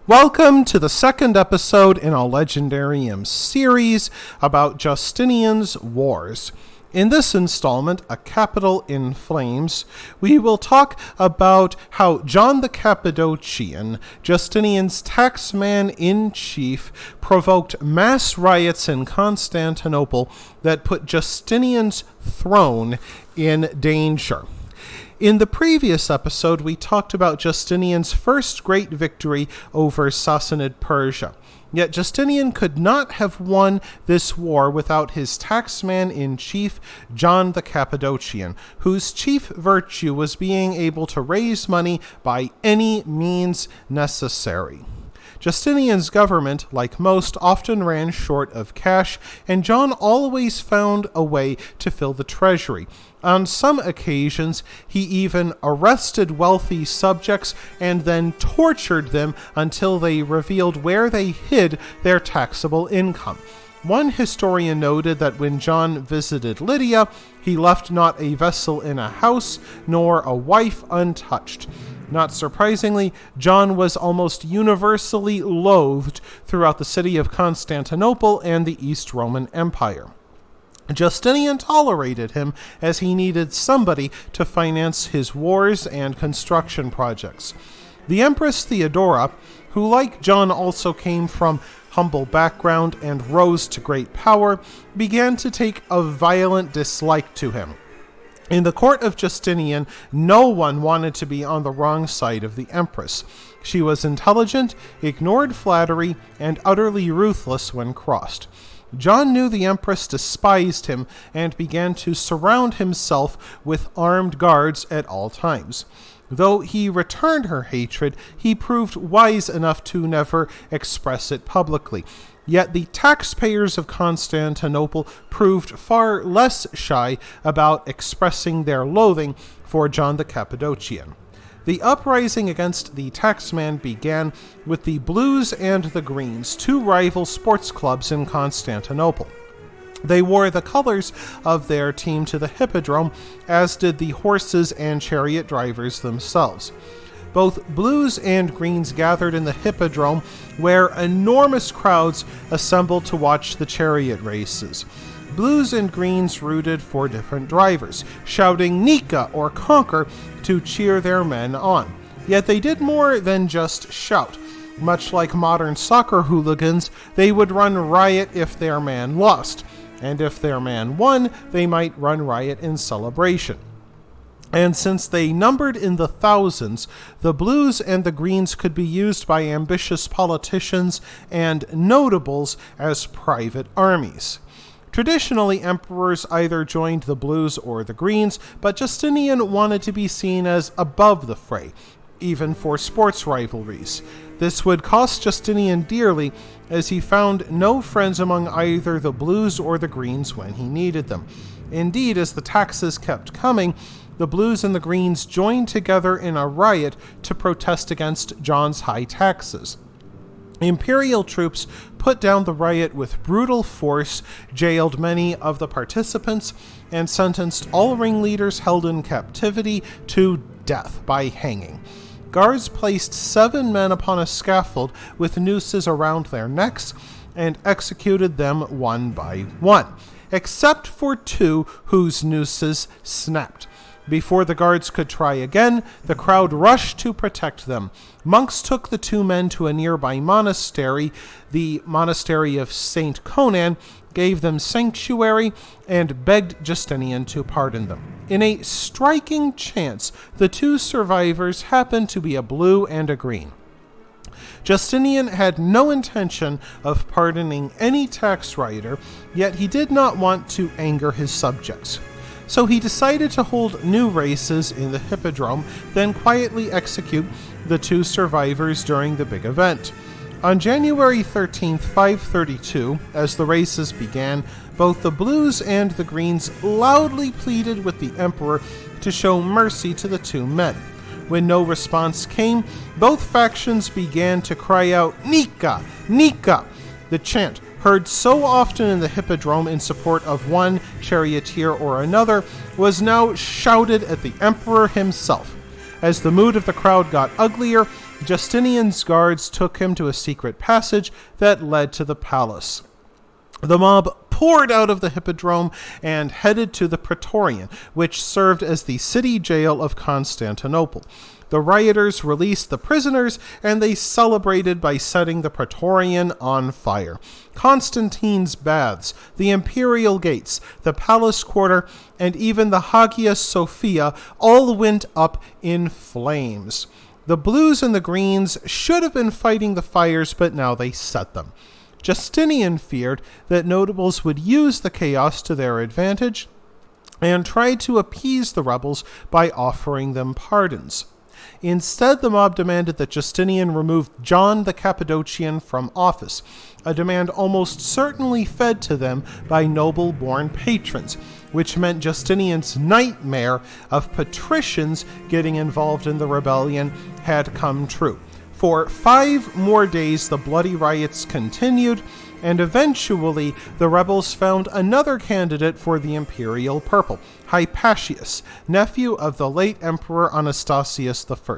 Welcome to the second episode in our Legendarium series about Justinian's Wars. In this installment, A Capital in Flames, we will talk about how John the Cappadocian, Justinian's taxman-in-chief, provoked mass riots in Constantinople that put Justinian's throne in danger. In the previous episode, we talked about Justinian's first great victory over Sassanid Persia. Yet Justinian could not have won this war without his taxman-in-chief, John the Cappadocian, whose chief virtue was being able to raise money by any means necessary. Justinian's government, like most, often ran short of cash, and John always found a way to fill the treasury. On some occasions, he even arrested wealthy subjects and then tortured them until they revealed where they hid their taxable income. One historian noted that when John visited Lydia, he left not a vessel in a house, nor a wife untouched. Not surprisingly, John was almost universally loathed throughout the city of Constantinople and the East Roman Empire. Justinian tolerated him as he needed somebody to finance his wars and construction projects. The Empress Theodora, who like John also came from humble background and rose to great power, began to take a violent dislike to him. In the court of Justinian, no one wanted to be on the wrong side of the empress. She was intelligent, ignored flattery, and utterly ruthless when crossed. John knew the empress despised him and began to surround himself with armed guards at all times. Though he returned her hatred, he proved wise enough to never express it publicly. Yet the taxpayers of Constantinople proved far less shy about expressing their loathing for John the Cappadocian. The uprising against the taxman began with the Blues and the Greens, two rival sports clubs in Constantinople. They wore the colors of their team to the hippodrome, as did the horses and chariot drivers themselves. Both Blues and Greens gathered in the hippodrome, where enormous crowds assembled to watch the chariot races. Blues and Greens rooted for different drivers, shouting "Nika" or "Conquer" to cheer their men on. Yet they did more than just shout. Much like modern soccer hooligans, they would run riot if their man lost, and if their man won, they might run riot in celebration. And since they numbered in the thousands, the Blues and the Greens could be used by ambitious politicians and notables as private armies. Traditionally, emperors either joined the Blues or the Greens, but Justinian wanted to be seen as above the fray, even for sports rivalries. This would cost Justinian dearly, as he found no friends among either the Blues or the Greens when he needed them. Indeed, as the taxes kept coming, the Blues and the Greens joined together in a riot to protest against John's high taxes. Imperial troops put down the riot with brutal force, jailed many of the participants, and sentenced all ringleaders held in captivity to death by hanging. Guards placed 7 men upon a scaffold with nooses around their necks and executed them one by one, except for 2 whose nooses snapped. Before the guards could try again, the crowd rushed to protect them. Monks took the 2 men to a nearby monastery, the monastery of St. Conan, gave them sanctuary, and begged Justinian to pardon them. In a striking chance, the 2 survivors happened to be a blue and a green. Justinian had no intention of pardoning any tax writer, yet he did not want to anger his subjects. So he decided to hold new races in the hippodrome, then quietly execute the 2 survivors during the big event. On January 13, 532, as the races began, both the Blues and the Greens loudly pleaded with the emperor to show mercy to the 2 men. When no response came, both factions began to cry out, "Nika! Nika!" The chant, heard so often in the hippodrome in support of one charioteer or another, was now shouted at the emperor himself. As the mood of the crowd got uglier, Justinian's guards took him to a secret passage that led to the palace. The mob poured out of the Hippodrome and headed to the Praetorian, which served as the city jail of Constantinople. The rioters released the prisoners, and they celebrated by setting the Praetorian on fire. Constantine's baths, the imperial gates, the palace quarter, and even the Hagia Sophia all went up in flames. The blues and the greens should have been fighting the fires, but now they set them. Justinian feared that notables would use the chaos to their advantage and tried to appease the rebels by offering them pardons. Instead, the mob demanded that Justinian remove John the Cappadocian from office, a demand almost certainly fed to them by noble-born patrons, which meant Justinian's nightmare of patricians getting involved in the rebellion had come true. For 5 more days, the bloody riots continued, and eventually the rebels found another candidate for the imperial purple, Hypatius, nephew of the late Emperor Anastasius I.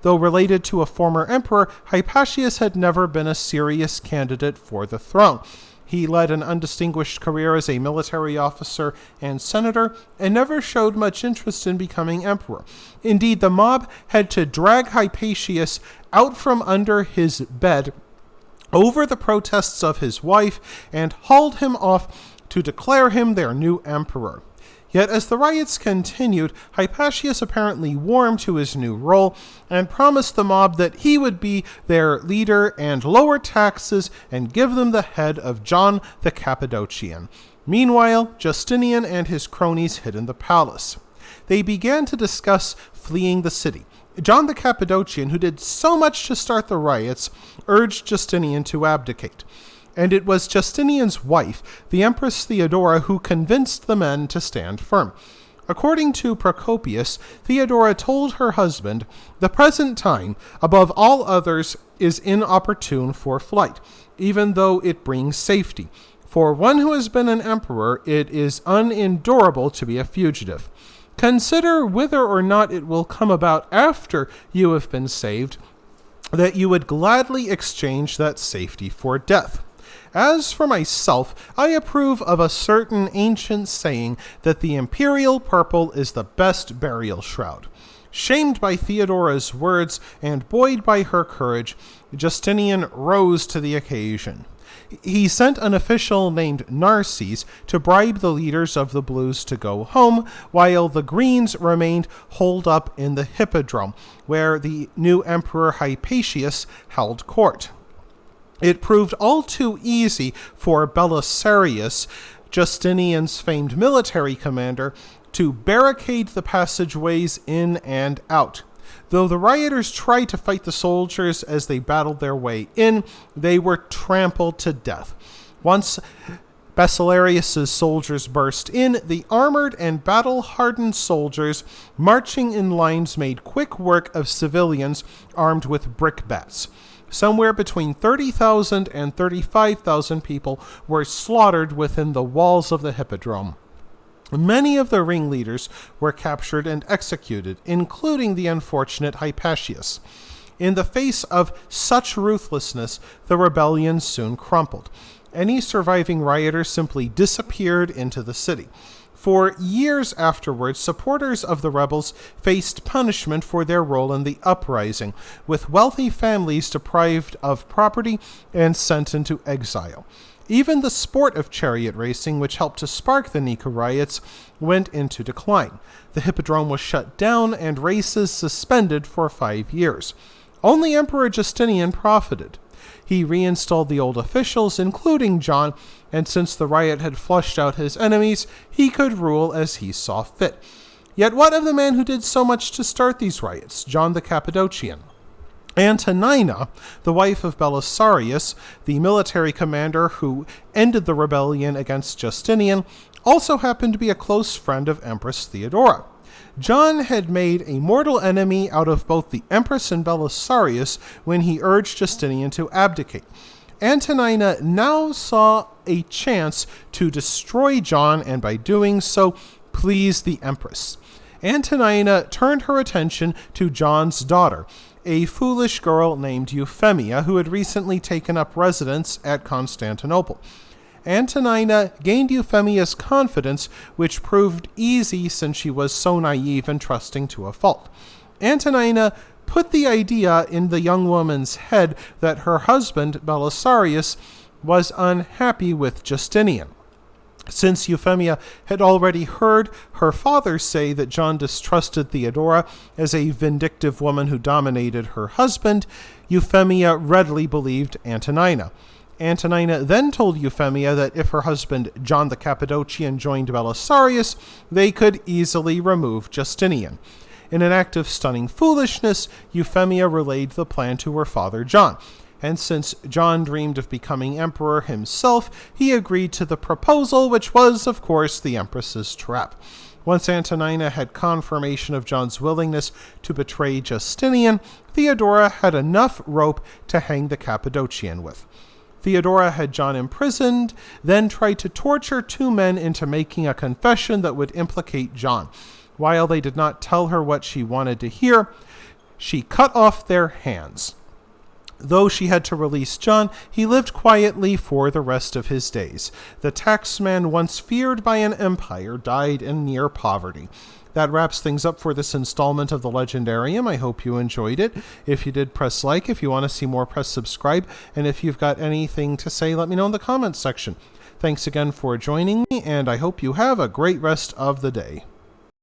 Though related to a former emperor, Hypatius had never been a serious candidate for the throne. He led an undistinguished career as a military officer and senator, and never showed much interest in becoming emperor. Indeed, the mob had to drag Hypatius out from under his bed over the protests of his wife and hauled him off to declare him their new emperor. Yet as the riots continued, Hypatius apparently warmed to his new role and promised the mob that he would be their leader and lower taxes and give them the head of John the Cappadocian. Meanwhile, Justinian and his cronies hid in the palace. They began to discuss fleeing the city. John the Cappadocian, who did so much to start the riots, urged Justinian to abdicate. And it was Justinian's wife, the Empress Theodora, who convinced the men to stand firm. According to Procopius, Theodora told her husband, "The present time, above all others, is inopportune for flight, even though it brings safety. For one who has been an emperor, it is unendurable to be a fugitive. Consider whether or not it will come about after you have been saved, that you would gladly exchange that safety for death. As for myself, I approve of a certain ancient saying that the imperial purple is the best burial shroud." Shamed by Theodora's words and buoyed by her courage, Justinian rose to the occasion. He sent an official named Narses to bribe the leaders of the Blues to go home, while the Greens remained holed up in the Hippodrome, where the new emperor Hypatius held court. It proved all too easy for Belisarius, Justinian's famed military commander, to barricade the passageways in and out. Though the rioters tried to fight the soldiers as they battled their way in, they were trampled to death. Once Belisarius's soldiers burst in, the armored and battle-hardened soldiers marching in lines made quick work of civilians armed with brickbats. Somewhere between 30,000 and 35,000 people were slaughtered within the walls of the Hippodrome. Many of the ringleaders were captured and executed, including the unfortunate Hypatius. In the face of such ruthlessness, the rebellion soon crumpled. Any surviving rioters simply disappeared into the city. For years afterwards, supporters of the rebels faced punishment for their role in the uprising, with wealthy families deprived of property and sent into exile. Even the sport of chariot racing, which helped to spark the Nika riots, went into decline. The Hippodrome was shut down and races suspended for 5 years. Only Emperor Justinian profited. He reinstalled the old officials, including John, and since the riot had flushed out his enemies, he could rule as he saw fit. Yet what of the man who did so much to start these riots, John the Cappadocian? Antonina, the wife of Belisarius, the military commander who ended the rebellion against Justinian, also happened to be a close friend of Empress Theodora. John had made a mortal enemy out of both the Empress and Belisarius when he urged Justinian to abdicate. Antonina now saw a chance to destroy John and by doing so please the Empress. Antonina turned her attention to John's daughter, a foolish girl named Euphemia, who had recently taken up residence at Constantinople. Antonina gained Euphemia's confidence, which proved easy since she was so naive and trusting to a fault. Antonina put the idea in the young woman's head that her husband, Belisarius, was unhappy with Justinian. Since Euphemia had already heard her father say that John distrusted Theodora as a vindictive woman who dominated her husband, Euphemia readily believed Antonina. Antonina then told Euphemia that if her husband John the Cappadocian joined Belisarius, they could easily remove Justinian. In an act of stunning foolishness, Euphemia relayed the plan to her father John, and since John dreamed of becoming emperor himself, he agreed to the proposal, which was, of course, the empress's trap. Once Antonina had confirmation of John's willingness to betray Justinian, Theodora had enough rope to hang the Cappadocian with. Theodora had John imprisoned, then tried to torture two men into making a confession that would implicate John. While they did not tell her what she wanted to hear, she cut off their hands. Though she had to release John, he lived quietly for the rest of his days. The taxman, once feared by an empire, died in near poverty. That wraps things up for this installment of the Legendarium. I hope you enjoyed it. If you did, press like. If you want to see more, press subscribe. And if you've got anything to say, let me know in the comments section. Thanks again for joining me, and I hope you have a great rest of the day.